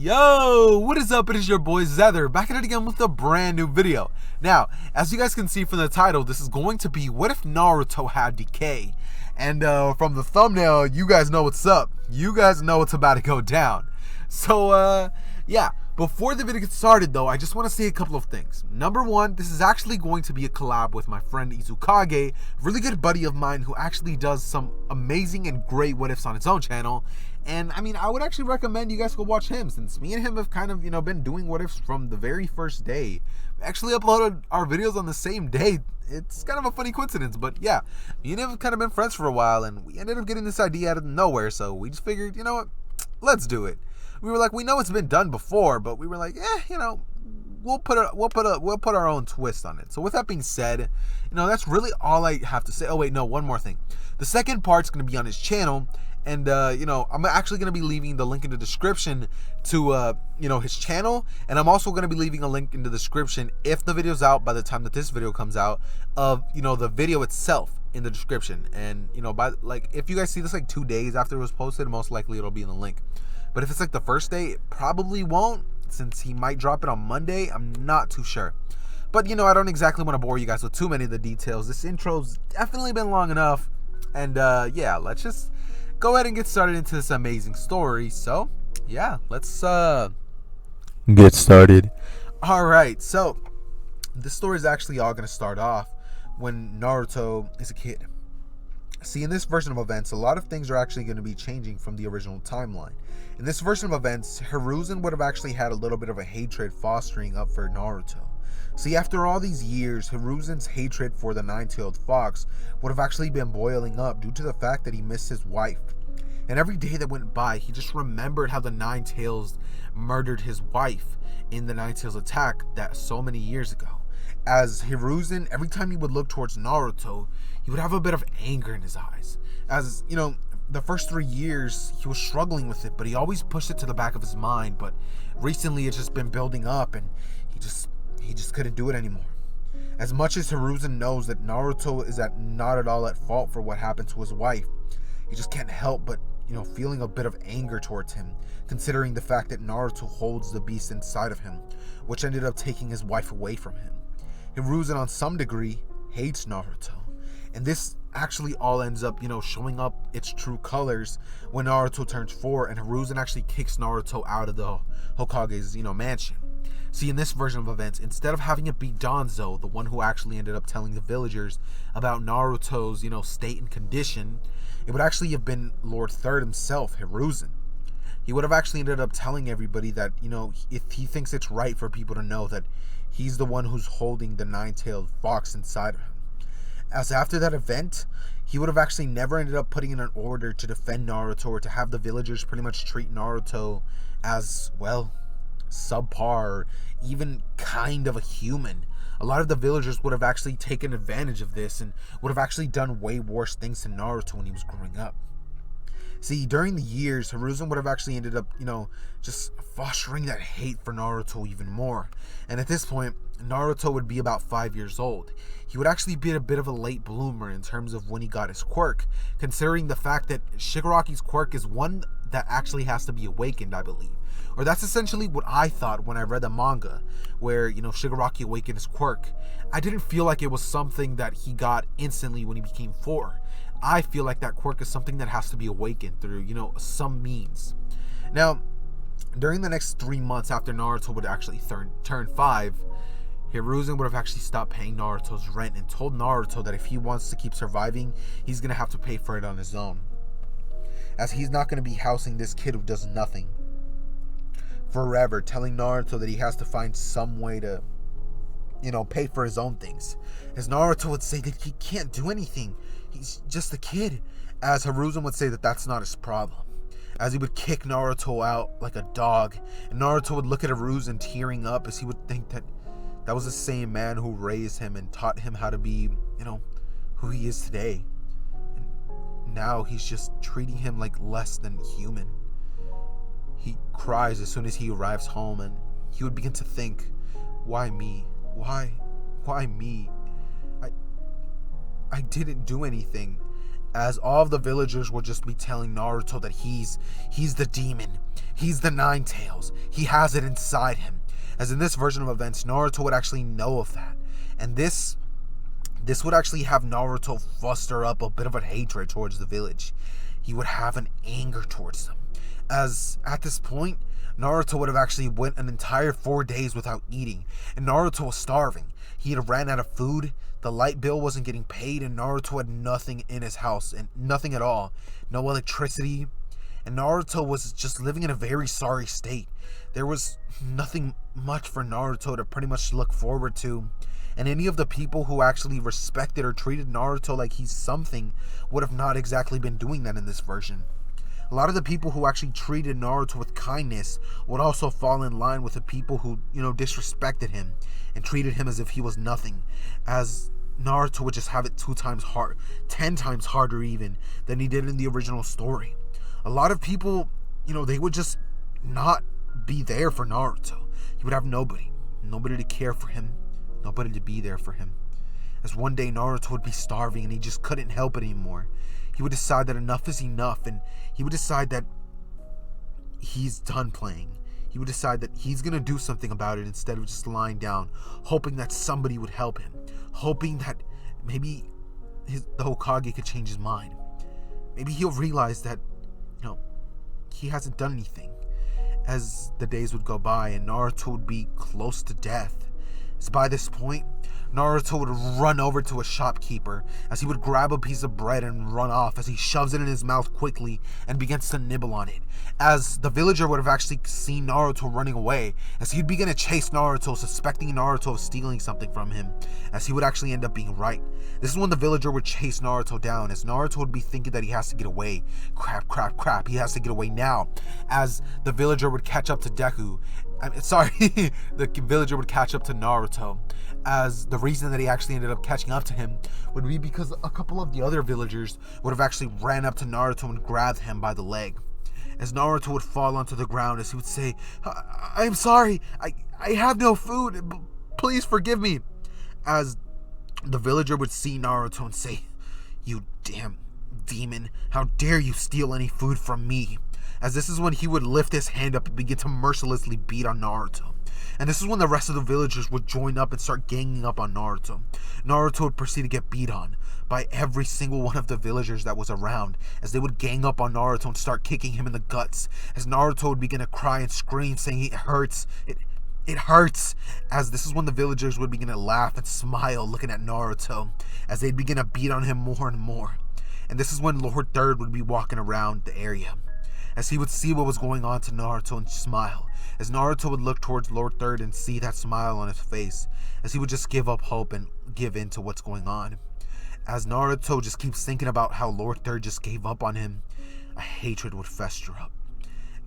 Yo, what is up? It is your boy Zether, back at it again with a brand new video. Now, as you guys can see from the title, this is going to be what if Naruto had Decay? And from the thumbnail, you guys know what's up. You guys know what's about to go down. So, yeah. Before the video gets started, though, I just want to say a couple of things. Number one, this is actually going to be a collab with my friend Izukage, a really good buddy of mine who actually does some amazing and great what ifs on his own channel. And I mean, I would actually recommend you guys go watch him, since me and him have kind of, been doing what ifs from the very first day. We actually uploaded our videos on the same day. It's kind of a funny coincidence, but yeah, me and him have kind of been friends for a while, and we ended up getting this idea out of nowhere. So we just figured, you know what, let's do it. We were like, we know it's been done before, but we were like, we'll put our own twist on it. So with that being said, that's really all I have to say. Oh wait, no, one more thing. The second part's going to be on his channel, and I'm actually going to be leaving the link in the description to his channel, and I'm also going to be leaving a link in the description if the video's out by the time that this video comes out of the video itself in the description. And if you guys see this like 2 days after it was posted, most likely it'll be in the link. But if it's like the first day, it probably won't, since he might drop it on Monday. I'm not too sure. But, I don't exactly want to bore you guys with too many of the details. This intro's definitely been long enough. And, yeah, let's just go ahead and get started into this amazing story. So, yeah, let's get started. All right, so this story is actually all going to start off when Naruto is a kid. See, in this version of events, a lot of things are actually going to be changing from the original timeline. In this version of events, Hiruzen would have actually had a little bit of a hatred fostering up for Naruto. See, after all these years, Hiruzen's hatred for the nine-tailed fox would have actually been boiling up due to the fact that he missed his wife. And every day that went by, he just remembered how the Nine-Tails murdered his wife in the Nine-Tails attack that so many years ago. As Hiruzen, every time he would look towards Naruto, he would have a bit of anger in his eyes. As, the first 3 years, he was struggling with it, but he always pushed it to the back of his mind. But recently, it's just been building up, and he just couldn't do it anymore. As much as Hiruzen knows that Naruto is not at all at fault for what happened to his wife, he just can't help but, feeling a bit of anger towards him, considering the fact that Naruto holds the beast inside of him, which ended up taking his wife away from him. Hiruzen, on some degree, hates Naruto. And this actually all ends up, showing up its true colors when Naruto turns 4 and Hiruzen actually kicks Naruto out of the Hokage's, mansion. See, in this version of events, instead of having it be Danzo, the one who actually ended up telling the villagers about Naruto's, state and condition, it would actually have been Lord Third himself, Hiruzen. He would have actually ended up telling everybody that, if he thinks it's right for people to know that he's the one who's holding the nine-tailed fox inside of him. As after that event, he would have actually never ended up putting in an order to defend Naruto or to have the villagers pretty much treat Naruto as, well, subpar or even kind of a human. A lot of the villagers would have actually taken advantage of this and would have actually done way worse things to Naruto when he was growing up. See, during the years, Hiruzen would have actually ended up, just fostering that hate for Naruto even more. And at this point, Naruto would be about 5 years old. He would actually be a bit of a late bloomer in terms of when he got his quirk, considering the fact that Shigaraki's quirk is one that actually has to be awakened, I believe. Or that's essentially what I thought when I read the manga, where, Shigaraki awakened his quirk. I didn't feel like it was something that he got instantly when he became 4. I feel like that quirk is something that has to be awakened through, some means. Now, during the next 3 months after Naruto would actually turn 5, Hiruzen would have actually stopped paying Naruto's rent and told Naruto that if he wants to keep surviving, he's going to have to pay for it on his own. As he's not going to be housing this kid who does nothing forever, telling Naruto that he has to find some way to, pay for his own things. As Naruto would say that he can't do anything. He's just a kid. As Hiruzen would say that that's not his problem. As he would kick Naruto out like a dog. And Naruto would look at Hiruzen tearing up as he would think that that was the same man who raised him and taught him how to be, who he is today. And now he's just treating him like less than human. He cries as soon as he arrives home, and he would begin to think, why me? Why me? I didn't do anything. as all of the villagers would just be telling Naruto that he's the demon, he's the Nine Tails, he has it inside him. As in this version of events, Naruto would actually know of that, and this would actually have Naruto foster up a bit of a hatred towards the village. He would have an anger towards them, as at this point Naruto would have actually went an entire 4 days without eating, and Naruto was starving. He had ran out of food, the light bill wasn't getting paid, and Naruto had nothing in his house, and nothing at all. No electricity, and Naruto was just living in a very sorry state. There was nothing much for Naruto to pretty much look forward to, and any of the people who actually respected or treated Naruto like he's something would have not exactly been doing that in this version. A lot of the people who actually treated Naruto with kindness would also fall in line with the people who, disrespected him and treated him as if he was nothing, as Naruto would just have it 10 times harder even than he did in the original story. A lot of people, they would just not be there for Naruto. He would have nobody to care for him, nobody to be there for him. As one day Naruto would be starving and he just couldn't help it anymore. He would decide that enough is enough, and he would decide that he's done playing. He would decide that he's going to do something about it instead of just lying down, hoping that somebody would help him, hoping that maybe the Hokage could change his mind. Maybe he'll realize that, he hasn't done anything. As the days would go by and Naruto would be close to death, as by this point, Naruto would run over to a shopkeeper as he would grab a piece of bread and run off as he shoves it in his mouth quickly and begins to nibble on it. As the villager would have actually seen Naruto running away, as he'd begin to chase Naruto, suspecting Naruto of stealing something from him, as he would actually end up being right. This is when the villager would chase Naruto down, as Naruto would be thinking that he has to get away. Crap, he has to get away now. As the villager would catch up to Deku, the villager would catch up to Naruto, as the reason that he actually ended up catching up to him would be because a couple of the other villagers would have actually ran up to Naruto and grabbed him by the leg. As Naruto would fall onto the ground, as he would say, I'm sorry, I have no food, please forgive me. As the villager would see Naruto and say, you damn demon, how dare you steal any food from me? As this is when he would lift his hand up and begin to mercilessly beat on Naruto. And this is when the rest of the villagers would join up and start ganging up on Naruto. Naruto would proceed to get beat on by every single one of the villagers that was around, as they would gang up on Naruto and start kicking him in the guts. As Naruto would begin to cry and scream, saying it hurts, it hurts. As this is when the villagers would begin to laugh and smile looking at Naruto, as they'd begin to beat on him more and more. And this is when Lord Third would be walking around the area, as he would see what was going on to Naruto and smile. As Naruto would look towards Lord Third and see that smile on his face, as he would just give up hope and give in to what's going on. As Naruto just keeps thinking about how Lord Third just gave up on him, a hatred would fester up,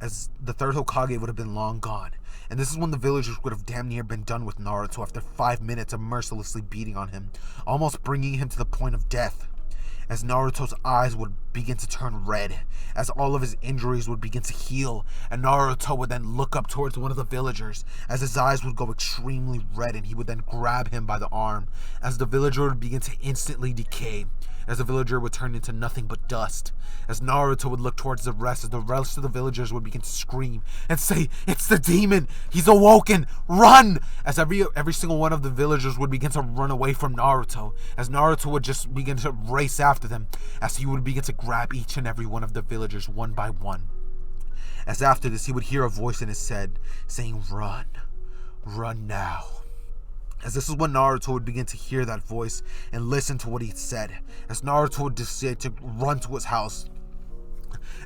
as the third Hokage would have been long gone. And this is when the villagers would have damn near been done with Naruto after 5 minutes of mercilessly beating on him, almost bringing him to the point of death. As Naruto's eyes would begin to turn red, as all of his injuries would begin to heal, and Naruto would then look up towards one of the villagers, as his eyes would go extremely red, and he would then grab him by the arm, as the villager would begin to instantly decay, as the villager would turn into nothing but dust. As Naruto would look towards the rest, as the rest of the villagers would begin to scream and say, it's the demon, he's awoken, run! As every single one of the villagers would begin to run away from Naruto, as Naruto would just begin to race after them, as he would begin to grab each and every one of the villagers one by one. As after this, he would hear a voice in his head saying, run now. As this is when Naruto would begin to hear that voice and listen to what he said, as Naruto would decide to run to his house,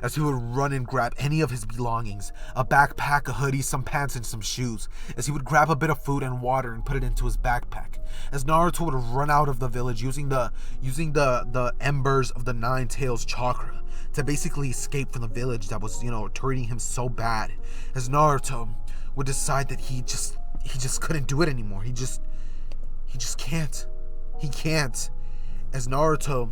as he would run and grab any of his belongings, a backpack, a hoodie, some pants, and some shoes, as he would grab a bit of food and water and put it into his backpack, as Naruto would run out of the village using the embers of the Nine Tails chakra to basically escape from the village that was, treating him so bad, as Naruto would decide that he just couldn't do it anymore. He just can't. He can't. As Naruto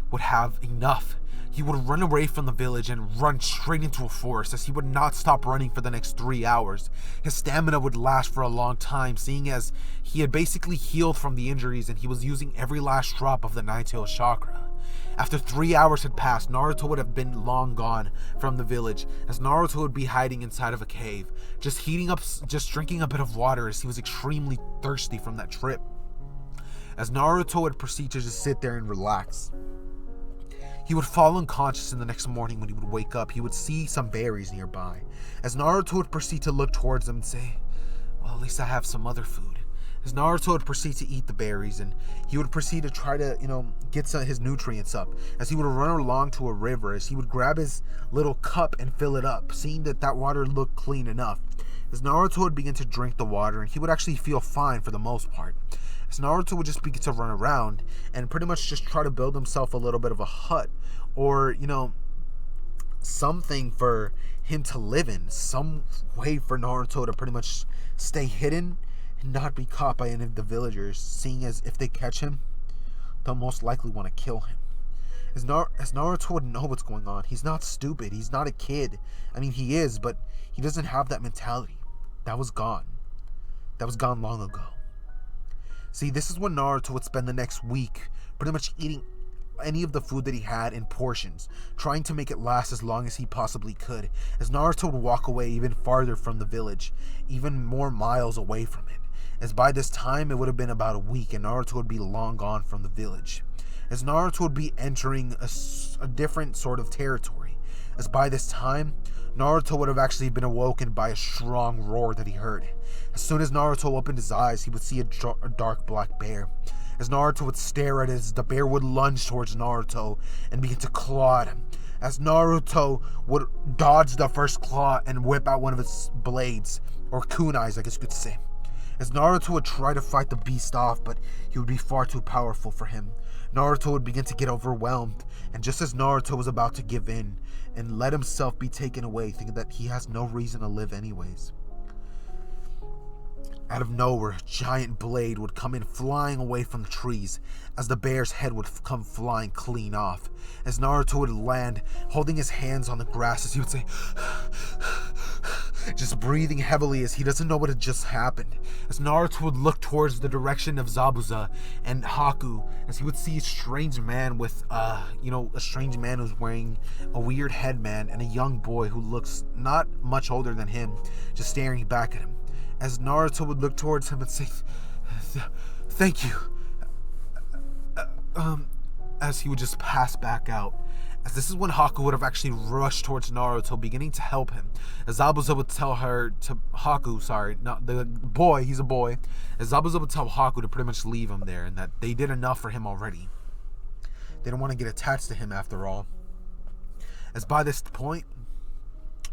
would have enough, he would run away from the village and run straight into a forest, as he would not stop running for the next 3 hours. His stamina would last for a long time, seeing as he had basically healed from the injuries and he was using every last drop of the Nine Tails chakra. After 3 hours had passed, Naruto would have been long gone from the village, as Naruto would be hiding inside of a cave, just drinking a bit of water as he was extremely thirsty from that trip. As Naruto would proceed to just sit there and relax. He would fall unconscious, and the next morning when he would wake up, he would see some berries nearby. As Naruto would proceed to look towards them and say, well, at least I have some other food. As Naruto would proceed to eat the berries, and he would proceed to try to, get his nutrients up. As he would run along to a river, as he would grab his little cup and fill it up, seeing that water looked clean enough. As Naruto would begin to drink the water, and he would actually feel fine for the most part. As Naruto would just begin to run around and pretty much just try to build himself a little bit of a hut, or, something for him to live in, some way for Naruto to pretty much stay hidden and not be caught by any of the villagers, seeing as if they catch him, they'll most likely want to kill him. As Naruto would know what's going on, he's not stupid, he's not a kid. I mean, he is, but he doesn't have that mentality. That was gone. That was gone long ago. See, this is when Naruto would spend the next week pretty much eating any of the food that he had in portions, trying to make it last as long as he possibly could, as Naruto would walk away even farther from the village, even more miles away from it, as by this time it would have been about a week and Naruto would be long gone from the village, as Naruto would be entering a different sort of territory, as by this time Naruto would have actually been awoken by a strong roar that he heard. As soon as Naruto opened his eyes, he would see a dark black bear. As Naruto would stare at it, the bear would lunge towards Naruto and begin to claw at him. As Naruto would dodge the first claw and whip out one of its blades, or kunais, I guess you could say. As Naruto would try to fight the beast off, but he would be far too powerful for him. Naruto would begin to get overwhelmed, and just as Naruto was about to give in and let himself be taken away, thinking that he has no reason to live anyways, out of nowhere, a giant blade would come in flying away from the trees, as the bear's head would come flying clean off. As Naruto would land, holding his hands on the grass, as he would say, just breathing heavily as he doesn't know what had just happened. As Naruto would look towards the direction of Zabuza and Haku, as he would see a strange man with, a strange man who's wearing a weird headband, and a young boy who looks not much older than him, just staring back at him. As Naruto would look towards him and say, thank you, as he would just pass back out. As this is when Haku would have actually rushed towards Naruto, beginning to help him. As Zabuza would tell Haku, not the boy, he's a boy. As Zabuza would tell Haku to pretty much leave him there, and that they did enough for him already. They don't want to get attached to him after all. As by this point,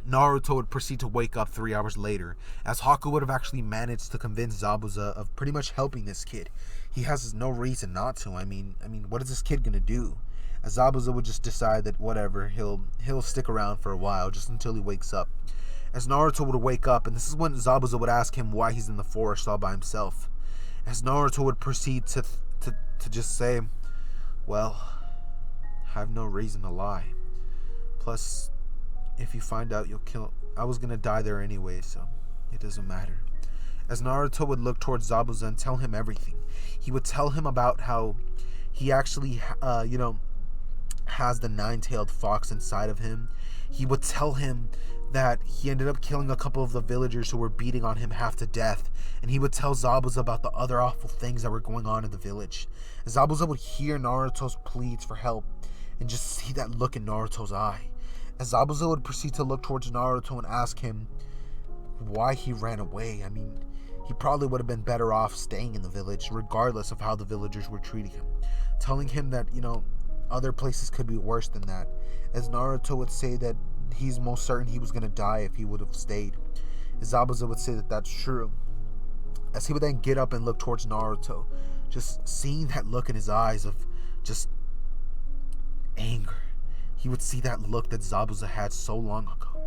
Naruto would proceed to wake up 3 hours later, as Haku would have actually managed to convince Zabuza of pretty much helping this kid. He has no reason not to. I mean, what is this kid gonna do? As Zabuza would just decide that whatever, he'll stick around for a while, just until he wakes up. As Naruto would wake up, and this is when Zabuza would ask him why he's in the forest all by himself. As Naruto would proceed to just say, well, I have no reason to lie. Plus, if you find out, you'll kill. I was gonna die there anyway, so it doesn't matter. As Naruto would look towards Zabuza and tell him everything, he would tell him about how he actually, has the nine-tailed fox inside of him. He would tell him that he ended up killing a couple of the villagers who were beating on him half to death, and he would tell Zabuza about the other awful things that were going on in the village. Zabuza would hear Naruto's pleas for help and just see that look in Naruto's eye. As Zabuza would proceed to look towards Naruto and ask him why he ran away. I mean, he probably would have been better off staying in the village, regardless of how the villagers were treating him. Telling him that, other places could be worse than that. As Naruto would say that he's most certain he was going to die if he would have stayed. As Zabuza would say that that's true. As he would then get up and look towards Naruto, just seeing that look in his eyes of just anger. He would see that look that Zabuza had so long ago.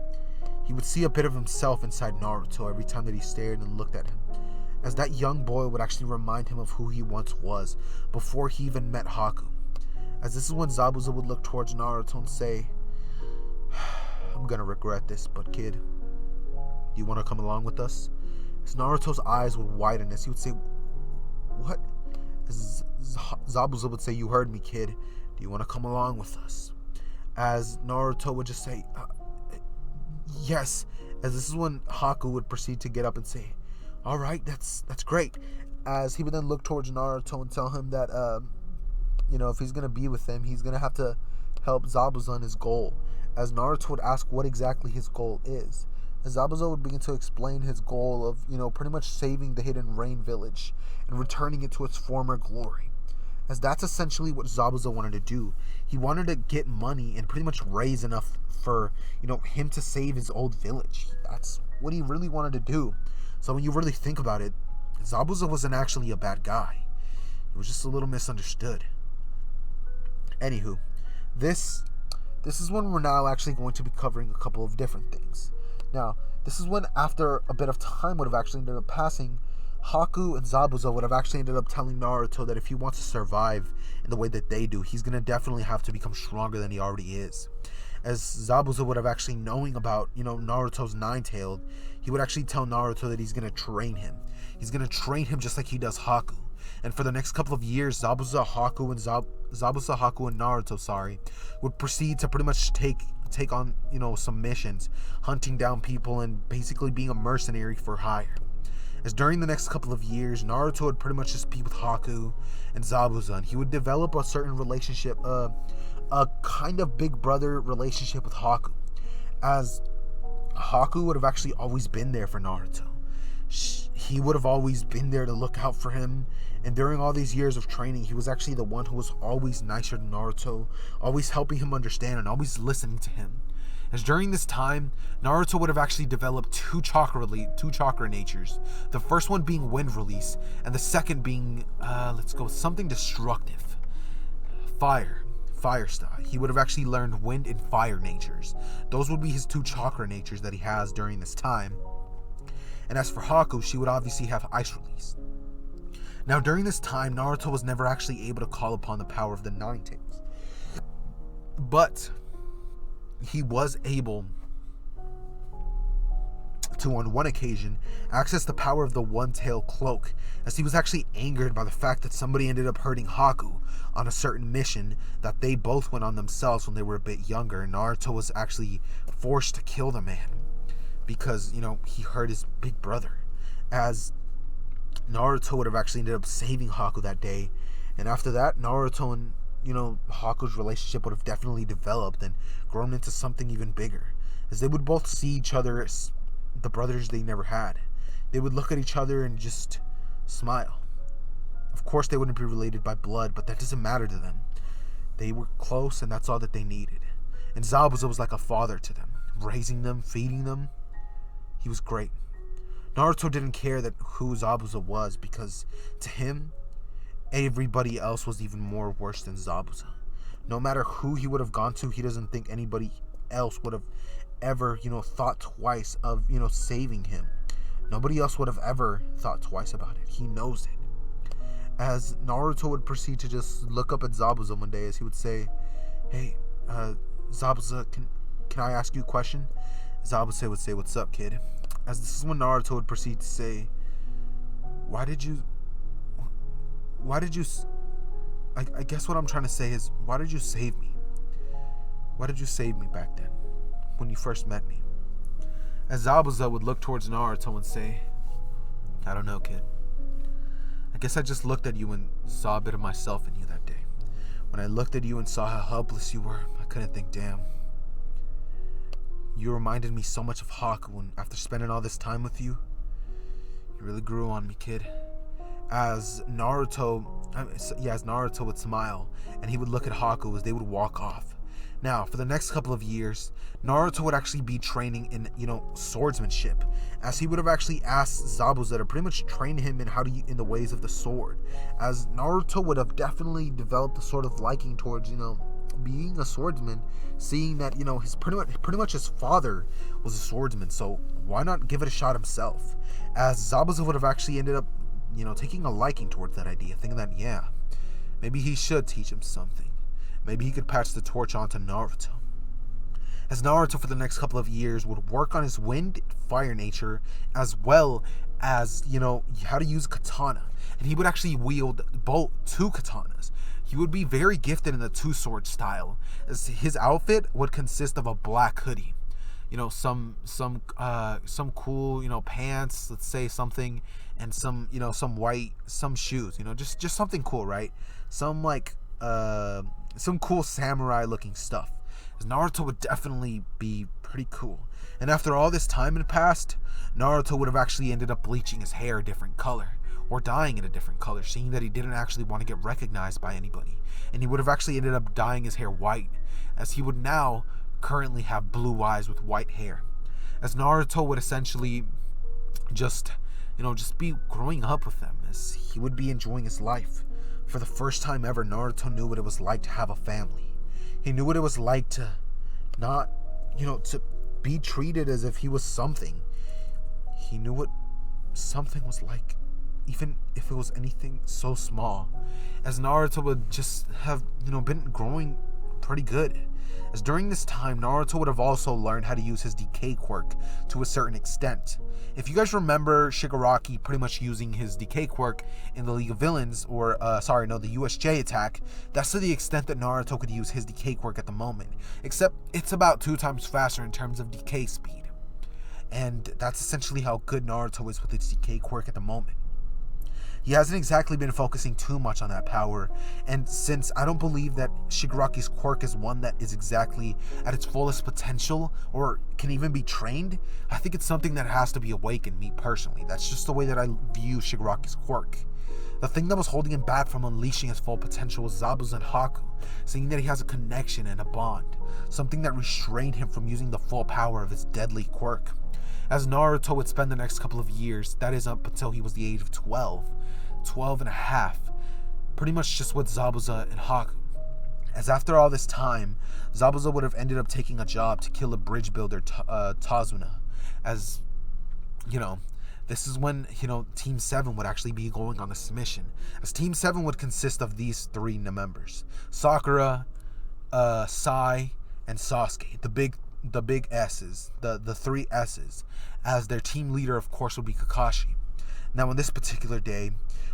He would see a bit of himself inside Naruto every time that he stared and looked at him, as that young boy would actually remind him of who he once was before he even met Haku. As this is when Zabuza would look towards Naruto and say, I'm gonna regret this, but kid, do you want to come along with us? As Naruto's eyes would widen as he would say, what? As Zabuza would say, you heard me, kid. Do Do you want to come along with us? As Naruto would just say, yes. As this is when Haku would proceed to get up and say, all right, that's great. As he would then look towards Naruto and tell him that, if he's going to be with him, he's going to have to help Zabuza on his goal. As Naruto would ask what exactly his goal is. As Zabuza would begin to explain his goal of, pretty much saving the Hidden Rain Village and returning it to its former glory. As that's essentially what Zabuza wanted to do. He wanted to get money and pretty much raise enough for, him to save his old village. That's what he really wanted to do. So when you really think about it, Zabuza wasn't actually a bad guy. He was just a little misunderstood. Anywho, this is when we're now actually going to be covering a couple of different things. Now, this is when, after a bit of time would have actually ended up passing, Haku and Zabuza would have actually ended up telling Naruto that if he wants to survive in the way that they do, he's going to definitely have to become stronger than he already is. As Zabuza would have actually knowing about, Naruto's Nine-Tailed, he would actually tell Naruto that he's going to train him. He's going to train him just like he does Haku. And for the next couple of years, Zabuza, Haku, and Naruto, would proceed to pretty much take on, some missions, hunting down people and basically being a mercenary for hire. As during the next couple of years, Naruto would pretty much just be with Haku and Zabuza, and he would develop a certain relationship, a kind of big brother relationship with Haku, as Haku would have actually always been there for Naruto. He would have always been there to look out for him, and during all these years of training, he was actually the one who was always nicer to Naruto, always helping him understand and always listening to him. As during this time, Naruto would have actually developed two chakra natures. The first one being wind release, and the second being, let's go with something destructive. Fire style. He would have actually learned wind and fire natures. Those would be his two chakra natures that he has during this time. And as for Haku, she would obviously have ice release. Now during this time, Naruto was never actually able to call upon the power of the Nine-Tails. But he was able to, on one occasion, access the power of the One-Tail Cloak, as he was actually angered by the fact that somebody ended up hurting Haku on a certain mission that they both went on themselves when they were a bit younger. Naruto was actually forced to kill the man because, he hurt his big brother. As Naruto would have actually ended up saving Haku that day, and after that, Naruto and Haku's relationship would have definitely developed and grown into something even bigger, as they would both see each other as the brothers they never had. They would look at each other and just smile. Of course, they wouldn't be related by blood, but that doesn't matter to them. They were close, and that's all that they needed. And Zabuza was like a father to them, raising them, feeding them. He was great. Naruto didn't care that who Zabuza was, because to him, everybody else was even more worse than Zabuza. No matter who he would have gone to, he doesn't think anybody else would have ever, thought twice of, saving him. Nobody else would have ever thought twice about it. He knows it. As Naruto would proceed to just look up at Zabuza one day, as he would say, "Hey, Zabuza, can I ask you a question?" Zabuza would say, "What's up, kid?" As this is when Naruto would proceed to say, I guess what I'm trying to say is, why did you save me? Why did you save me back then, when you first met me? As Zabuza would look towards Naruto and say, "I don't know, kid. I guess I just looked at you and saw a bit of myself in you that day. When I looked at you and saw how helpless you were, I couldn't think, damn. You reminded me so much of Haku, and after spending all this time with you, you really grew on me, kid." As Naruto would smile, and he would look at Haku as they would walk off. Now, for the next couple of years, Naruto would actually be training in, swordsmanship, as he would have actually asked Zabuza to pretty much train him in the ways of the sword, as Naruto would have definitely developed a sort of liking towards, being a swordsman, seeing that, his pretty much his father was a swordsman, so why not give it a shot himself? As Zabuza would have actually ended up, taking a liking towards that idea, thinking that, yeah, maybe he should teach him something. Maybe he could pass the torch on to Naruto. As Naruto for the next couple of years would work on his wind fire nature, as well as, how to use katana. And he would actually wield two katanas. he would be very gifted in the two-sword style, as his outfit would consist of a black hoodie, some cool pants, let's say something, and some white, some shoes, just something cool, right? Some some cool samurai looking stuff. As Naruto would definitely be pretty cool. And after all this time had passed, Naruto would have actually ended up bleaching his hair a different color, or dyeing it a different color, seeing that he didn't actually want to get recognized by anybody. And he would have actually ended up dyeing his hair white, as he would now currently have blue eyes with white hair. As Naruto would essentially just be growing up with them, as he would be enjoying his life. For the first time ever, Naruto knew what it was like to have a family. He knew what it was like to not, to be treated as if he was something. He knew what something was like, even if it was anything so small. As Naruto would just have, been growing pretty good. As during this time, Naruto would have also learned how to use his Decay quirk to a certain extent. If you guys remember Shigaraki pretty much using his Decay quirk in the League of Villains, or the USJ attack, that's to the extent that Naruto could use his Decay quirk at the moment. Except it's about 2 times faster in terms of decay speed. And that's essentially how good Naruto is with its Decay quirk at the moment. He hasn't exactly been focusing too much on that power, and since I don't believe that Shigaraki's quirk is one that is exactly at its fullest potential or can even be trained, I think it's something that has to be awakened, me personally. That's just the way that I view Shigaraki's quirk. The thing that was holding him back from unleashing his full potential was Zabuza and Haku, seeing that he has a connection and a bond, something that restrained him from using the full power of his deadly quirk. As Naruto would spend the next couple of years, that is up until he was the age of 12 and a half, pretty much just with Zabuza and Haku. As after all this time, Zabuza would have ended up taking a job to kill a bridge builder, Tazuna. As, this is when, Team 7 would actually be going on this mission. As Team 7 would consist of these 3 members: Sakura, Sai, and Sasuke. The big S's, the 3 S's. As their team leader, of course, would be Kakashi. Now, on this particular day,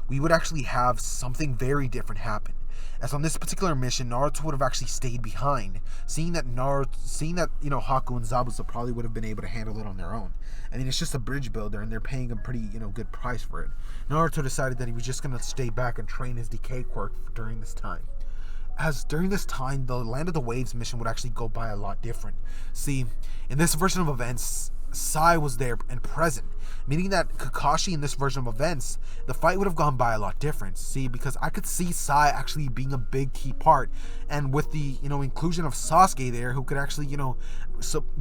we would actually have something very different happen. As on this particular mission, Naruto would have actually stayed behind, seeing that Haku and Zabuza probably would have been able to handle it on their own. I mean, it's just a bridge builder, and they're paying a pretty, good price for it. Naruto decided that he was just going to stay back and train his Decay quirk during this time. As during this time, the Land of the Waves mission would actually go by a lot different. See, in this version of events, Sai was there and present, meaning that Kakashi in this version of events, the fight would have gone by a lot different. See, because I could see Sai actually being a big key part, and with the inclusion of Sasuke there, who could actually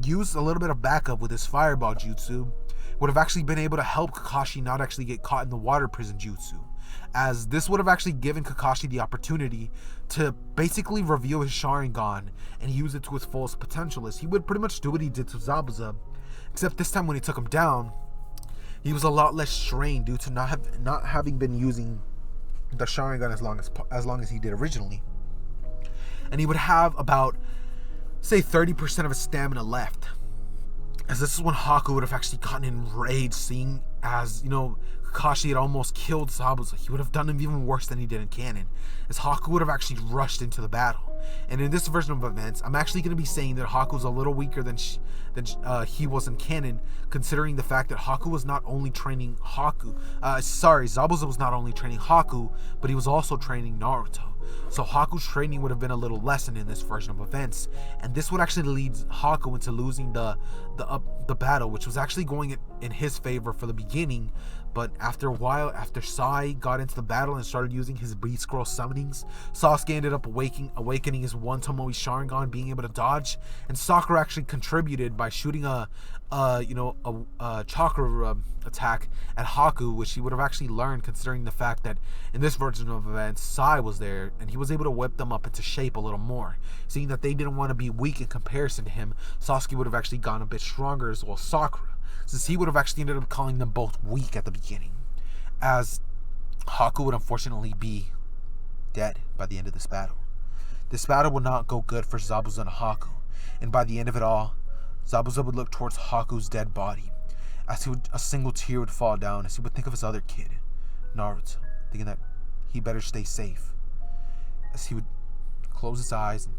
use a little bit of backup with his fireball jutsu, would have actually been able to help Kakashi not actually get caught in the water prison jutsu. As this would have actually given Kakashi the opportunity to basically reveal his Sharingan and use it to its fullest potential, as he would pretty much do what he did to Zabuza, except this time when he took him down, he was a lot less strained due to not having been using the Sharingan as long as he did originally. And he would have about, say, 30% of his stamina left. As this is when Haku would have actually gotten enraged, seeing as, Kakashi had almost killed Zabuza. He would have done him even worse than he did in canon, as Haku would have actually rushed into the battle. And in this version of events, I'm actually going to be saying that Haku's a little weaker than he was in canon, considering the fact that Haku was not only training Zabuza was not only training Haku, but he was also training Naruto. So Haku's training would have been a little lessened in this version of events, and this would actually lead Haku into losing the battle, which was actually going in his favor for the beginning. But after a while, after Sai got into the battle and started using his Beast Scroll summonings, Sasuke ended up awakening his One Tomoe Sharingan, being able to dodge, and Sakura actually contributed by shooting a chakra attack at Haku, which he would have actually learned, considering the fact that in this version of events, Sai was there, and he was able to whip them up into shape a little more. Seeing that they didn't want to be weak in comparison to him, Sasuke would have actually gone a bit stronger, as well as Sakura, since he would have actually ended up calling them both weak at the beginning, as Haku would unfortunately be dead by the end of this battle. This battle would not go good for Zabuza and Haku, and by the end of it all, Zabuza would look towards Haku's dead body, as a single tear would fall down, as he would think of his other kid, Naruto, thinking that he better stay safe. as he would close his eyes and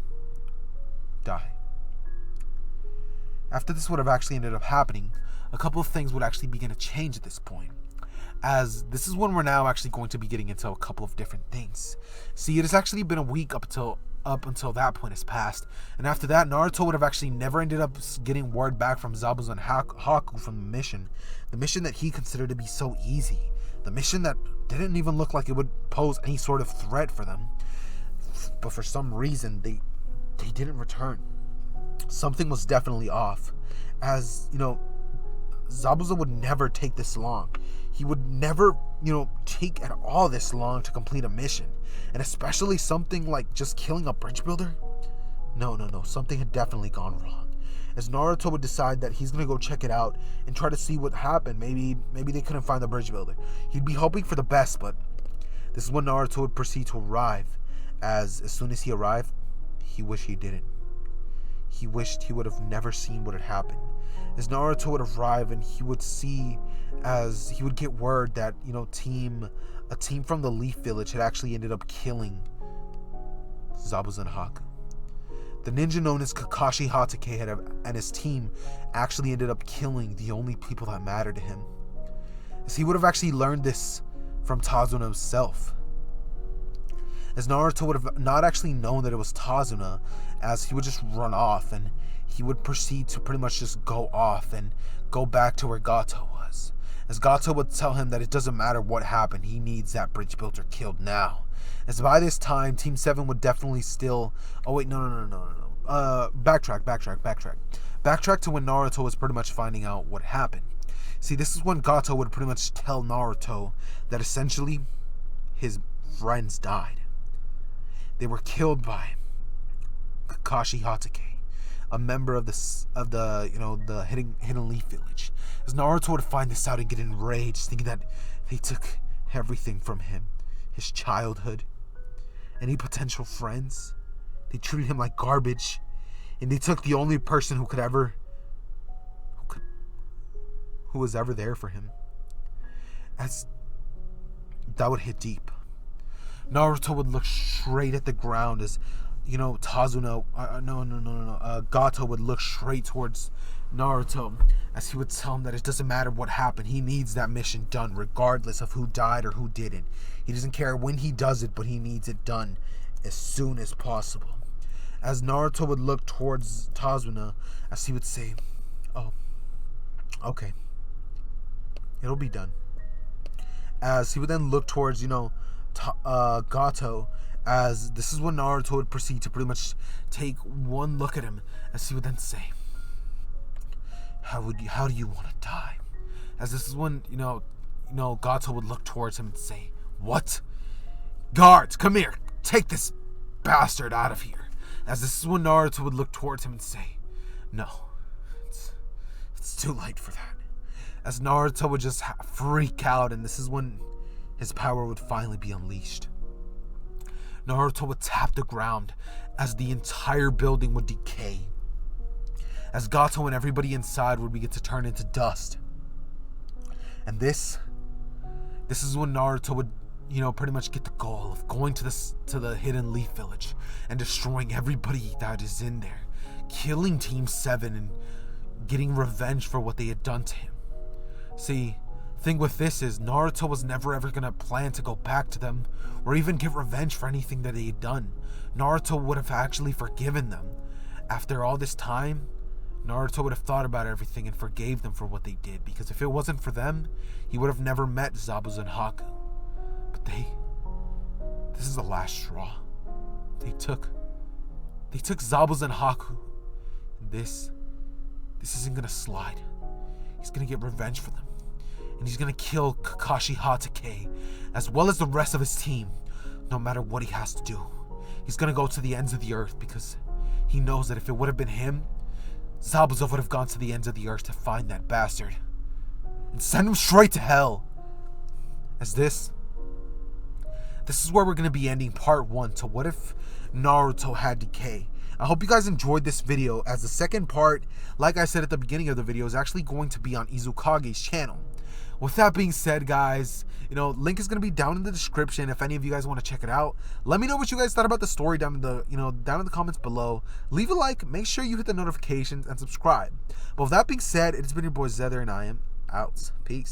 die. After this would have actually ended up happening, a couple of things would actually begin to change at this point, as this is when we're now actually going to be getting into a couple of different things. See, it has actually been a week up until that point has passed, and after that, Naruto would have actually never ended up getting word back from Zabuza and Haku from the mission that he considered to be so easy, the mission that didn't even look like it would pose any sort of threat for them, but for some reason they didn't return. Something was definitely off, as Zabuza would never take this long. He would never, take at all this long to complete a mission. And especially something like just killing a bridge builder? No. Something had definitely gone wrong. As Naruto would decide that he's going to go check it out and try to see what happened. Maybe they couldn't find the bridge builder. He'd be hoping for the best, but this is when Naruto would proceed to arrive. As soon as he arrived, he wished he didn't. He wished he would have never seen what had happened. As Naruto would arrive and he would see, as he would get word that, a team from the Leaf Village had actually ended up killing Zabuza and Haku. The ninja known as Kakashi Hatake and his team actually ended up killing the only people that mattered to him. As he would have actually learned this from Tazuna himself. As Naruto would have not actually known that it was Tazuna, as he would just run off and he would proceed to pretty much just go off and go back to where Gato was. As Gato would tell him that it doesn't matter what happened, he needs that bridge builder killed now. As by this time, Team 7 would definitely still... Oh wait, no. Backtrack. Backtrack to when Naruto was pretty much finding out what happened. See, this is when Gato would pretty much tell Naruto that essentially his friends died. They were killed by Kakashi Hatake, a member of the Hidden Leaf Village. As Naruto would find this out and get enraged, thinking that they took everything from him, his childhood, any potential friends. They treated him like garbage, and they took the only person who was ever there for him. As that would hit deep. Naruto would look straight at the ground as, Tazuna, Gato would look straight towards Naruto as he would tell him that it doesn't matter what happened. He needs that mission done regardless of who died or who didn't. He doesn't care when he does it, but he needs it done as soon as possible. As Naruto would look towards Tazuna as he would say, "Oh, okay. It'll be done." As he would then look towards, Gato, as this is when Naruto would proceed to pretty much take one look at him, as he would then say, how do you want to die? As this is when, Gato would look towards him and say, "What? Guards, come here, take this bastard out of here." As this is when Naruto would look towards him and say, "No, it's too late for that." As Naruto would just freak out, and this is when his power would finally be unleashed. Naruto would tap the ground as the entire building would decay. As Gato and everybody inside would begin to turn into dust. And this is when Naruto would, pretty much get the goal of going to the Hidden Leaf Village and destroying everybody that is in there, killing Team 7 and getting revenge for what they had done to him. See, thing with this is Naruto was never ever gonna plan to go back to them or even get revenge for anything that they had done. Naruto would have actually forgiven them. After all this time, Naruto would have thought about everything and forgave them for what they did, because if it wasn't for them, he would have never met Zabuza and Haku. But this is the last straw. They took Zabuza and Haku. This isn't gonna slide. He's gonna get revenge for them. And he's gonna kill Kakashi Hatake, as well as the rest of his team, no matter what he has to do. He's gonna go to the ends of the earth, because he knows that if it would have been him, Zabuza would have gone to the ends of the earth to find that bastard and send him straight to hell. As this is where we're gonna be ending part 1 to What If Naruto Had Decay. I hope you guys enjoyed this video, as the second part, like I said at the beginning of the video, is actually going to be on Izukage's channel. with that being said, guys, link is gonna be down in the description if any of you guys want to check it out. Let me know what you guys thought about the story down in the comments below. Leave a like, make sure you hit the notifications and subscribe. But with that being said, it's been your boy Zether, and I am out. Peace.